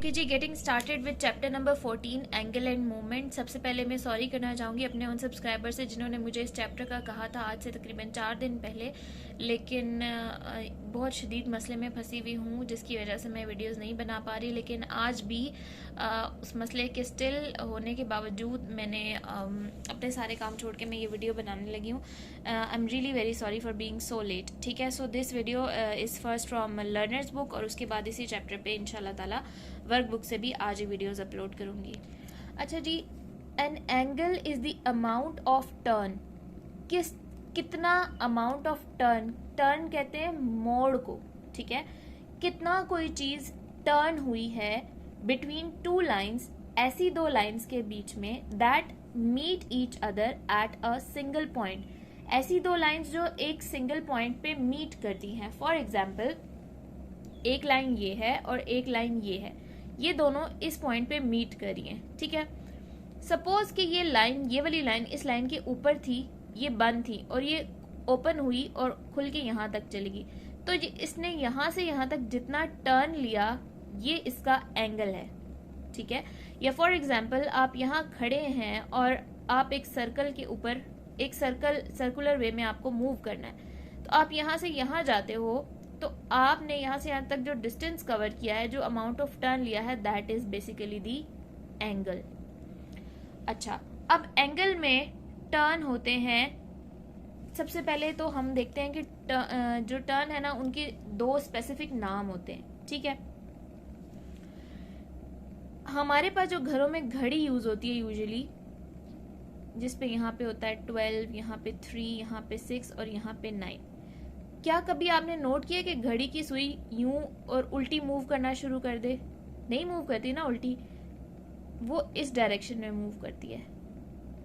Okay जी, getting started with chapter number 14 angle and movement. सबसे पहले मैं सॉरी करना चाहूँगी अपने उन सब्सक्राइबर से जिन्होंने मुझे इस चैप्टर का कहा था आज से तकरीबन 4 दिन पहले, लेकिन बहुत शदीद मसले में फंसी हुई हूँ जिसकी वजह से मैं वीडियोस नहीं बना पा रही। लेकिन आज भी उस मसले के स्टिल होने के बावजूद मैंने अपने सारे काम छोड़ के मैं ये वीडियो बनाने लगी हूँ। I am really very sorry for being so let. ठीक है, so this video is first from learners book और उसके बाद इसी चैप्टर पे इंशाल्लाह ताला वर्क बुक से भी आज ही वीडियोस अपलोड करूँगी। अच्छा जी, an angle is the amount of turn. कितना अमाउंट ऑफ टर्न, टर्न कहते हैं मोड़ को। ठीक है, कितना कोई चीज़ टर्न हुई है बिटवीन टू लाइन्स, ऐसी दो लाइन्स के बीच में, that meet each other at a single point. ऐसी दो लाइन्स जो एक सिंगल पॉइंट पे मीट करती हैं। फॉर एग्जाम्पल, एक लाइन ये है और एक लाइन ये है, ये दोनों इस पॉइंट पे मीट कर रही हैं। ठीक है, सपोज कि ये लाइन, ये वाली लाइन इस लाइन के ऊपर थी, ये बंद थी और ये ओपन हुई और खुल के यहाँ तक चली गई, तो इसने यहाँ से यहाँ तक जितना टर्न लिया ये इसका एंगल है। ठीक है, या फॉर एग्जाम्पल आप यहाँ खड़े हैं और आप एक सर्कल के ऊपर, एक सर्कुलर वे में आपको मूव करना है, तो आप यहाँ से यहाँ जाते हो, तो आपने यहाँ से यहाँ तक जो डिस्टेंस कवर किया है, जो अमाउंट ऑफ टर्न लिया है, that is basically the angle. अच्छा, अब एंगल में टर्न होते हैं, सबसे पहले तो हम देखते हैं कि जो टर्न है ना, उनके दो स्पेसिफिक नाम होते हैं। ठीक है, हमारे पास जो घरों में घड़ी यूज होती है यूजुअली, जिसपे यहाँ पे होता है 12, यहाँ पे 3, यहाँ पे 6 और यहाँ पे 9। क्या कभी आपने नोट किया कि घड़ी की सुई यूं और उल्टी मूव करना शुरू कर दे? नहीं मूव करती ना उल्टी, वो इस डायरेक्शन में मूव करती है,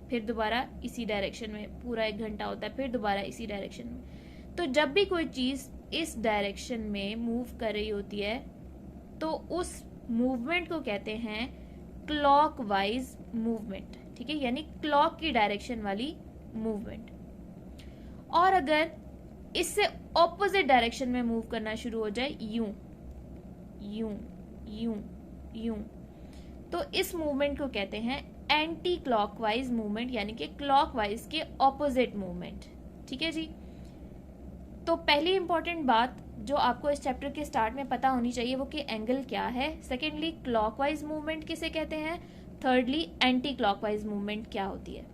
फिर दोबारा इसी डायरेक्शन में, पूरा 1 घंटा होता है, फिर दोबारा इसी डायरेक्शन में। तो जब भी कोई चीज इस डायरेक्शन में मूव कर रही होती है तो उस मूवमेंट को कहते हैं क्लॉकवाइज मूवमेंट। ठीक है, यानी क्लॉक की डायरेक्शन वाली मूवमेंट। और अगर इससे ऑपोजिट डायरेक्शन में मूव करना शुरू हो जाए, यूं यूं यूं यूं, तो इस मूवमेंट को कहते हैं एंटी क्लॉकवाइज मूवमेंट, यानी कि क्लॉकवाइज के ऑपोजिट मूवमेंट। ठीक है जी, तो पहली इंपॉर्टेंट बात जो आपको इस चैप्टर के स्टार्ट में पता होनी चाहिए वो कि एंगल क्या है, सेकेंडली क्लॉकवाइज मूवमेंट किसे कहते हैं, थर्डली एंटी क्लॉकवाइज मूवमेंट क्या होती है।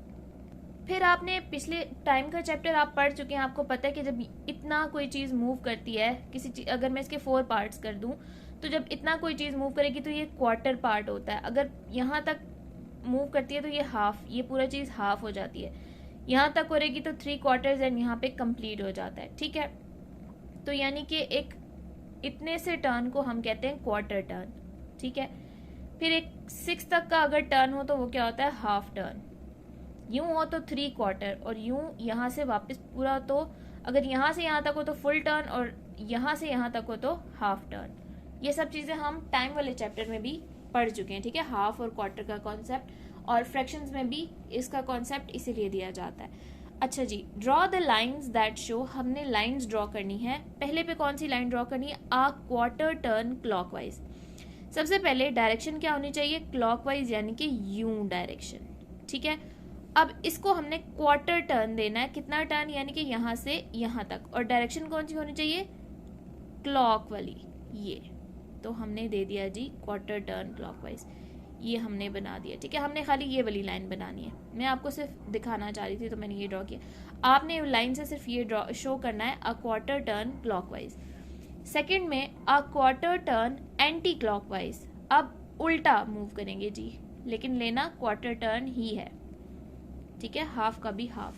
फिर आपने पिछले टाइम का चैप्टर आप पढ़ चुके हैं, आपको पता है कि जब इतना कोई चीज मूव करती है, किसी चीज, अगर मैं इसके 4 पार्ट्स कर दूं, तो जब इतना कोई चीज मूव करेगी तो ये क्वार्टर पार्ट होता है। अगर यहाँ तक मूव करती है तो ये हाफ, ये पूरा चीज हाफ हो जाती है। यहाँ तक करेगी तो 3/4 एंड यहाँ पे कंप्लीट हो जाता है। ठीक है, तो यानी कि एक इतने से टर्न को हम कहते हैं क्वार्टर टर्न। ठीक है, फिर एक 6 तक का अगर टर्न हो तो वो क्या होता है, हाफ टर्न। यूं हो तो 3/4, और यूं यहाँ से वापस पूरा, तो अगर यहाँ से यहाँ तक हो तो फुल टर्न, और यहाँ से यहाँ तक हो तो हाफ टर्न। ये सब चीजें हम टाइम वाले चैप्टर में भी पढ़ चुके हैं। ठीक है, हाफ और क्वार्टर का कॉन्सेप्ट, और फ्रैक्शंस में भी इसका कॉन्सेप्ट इसीलिए दिया जाता है। अच्छा जी, draw the lines that show, हमने लाइन्स ड्रॉ करनी है। पहले पे कौन सी लाइन ड्रॉ करनी है, आ क्वार्टर टर्न क्लॉकवाइज। सबसे पहले डायरेक्शन क्या होनी चाहिए, क्लॉकवाइज, यानी कि यूं डायरेक्शन। ठीक है, अब इसको हमने क्वार्टर टर्न देना है। कितना टर्न, यानी कि यहाँ से यहाँ तक, और डायरेक्शन कौन सी होनी चाहिए, क्लॉक वाली, ये। तो हमने दे दिया जी क्वार्टर टर्न क्लॉकवाइज, ये हमने बना दिया। ठीक है, हमने खाली ये वाली लाइन बनानी है, मैं आपको सिर्फ दिखाना चाह रही थी तो मैंने ये ड्रॉ किया। आपने लाइन से सिर्फ ये ड्रॉ शो करना है, a quarter turn clockwise. Second में a quarter turn anti clockwise, अब उल्टा मूव करेंगे जी, लेकिन लेना क्वार्टर टर्न ही है। ठीक है, हाफ का भी half.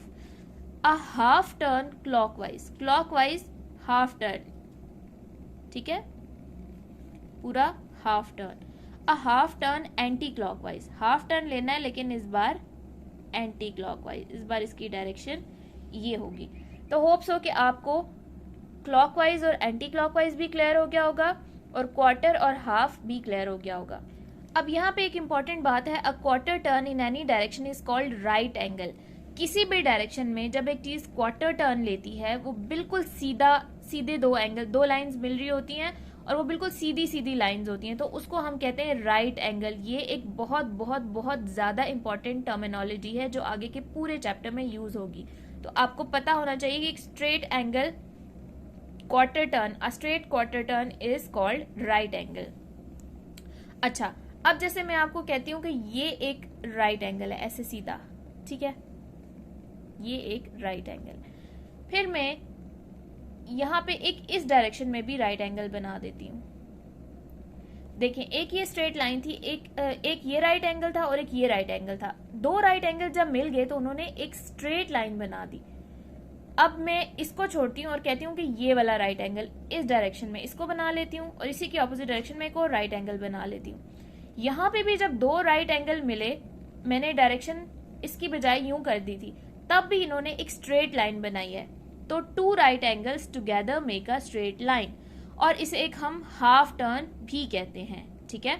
A half turn clockwise, clockwise half turn. ठीक है, पूरा half turn. A half turn anti clockwise, half turn लेना है लेकिन इस बार एंटी क्लॉकवाइज, इस बार इसकी डायरेक्शन ये होगी। तो होप्स हो कि आपको क्लॉकवाइज और एंटी क्लॉकवाइज भी क्लियर हो गया होगा, और क्वार्टर और हाफ भी क्लियर हो गया होगा। अब यहाँ पे एक इंपॉर्टेंट बात है, a quarter turn in any direction is called right angle. किसी भी डायरेक्शन में जब एक चीज क्वार्टर टर्न लेती है, वो बिल्कुल सीधा, सीधे दो एंगल, दो लाइंस मिल रही होती हैं और वो बिल्कुल सीधी सीधी लाइंस होती हैं, तो उसको हम कहते हैं राइट एंगल। ये एक बहुत बहुत बहुत ज्यादा इंपॉर्टेंट टर्मिनोलॉजी है जो आगे के पूरे चैप्टर में यूज होगी। तो आपको पता होना चाहिए कि एक straight angle quarter turn, a straight quarter turn is called right angle. अच्छा, अब जैसे मैं आपको कहती हूं कि ये एक राइट एंगल है, ऐसे सीधा, ठीक है, ये एक राइट एंगल। फिर मैं यहां पे एक इस डायरेक्शन में भी राइट एंगल बना देती हूं। देखें, एक ये स्ट्रेट लाइन थी, एक ये राइट एंगल था और एक ये राइट एंगल था। दो राइट एंगल जब मिल गए तो उन्होंने एक स्ट्रेट लाइन बना दी। अब मैं इसको छोड़ती हूँ और कहती हूँ कि ये वाला राइट एंगल इस डायरेक्शन में इसको बना लेती हूँ और इसी के ऑपोजिट डायरेक्शन में एक और राइट एंगल बना लेती हूँ। यहाँ पे भी जब दो राइट एंगल मिले, मैंने डायरेक्शन इसकी बजाय यूं कर दी थी, तब भी इन्होंने एक स्ट्रेट लाइन बनाई है। तो two right angles together make a straight line, और इसे एक हम हाफ टर्न भी कहते हैं, ठीक है।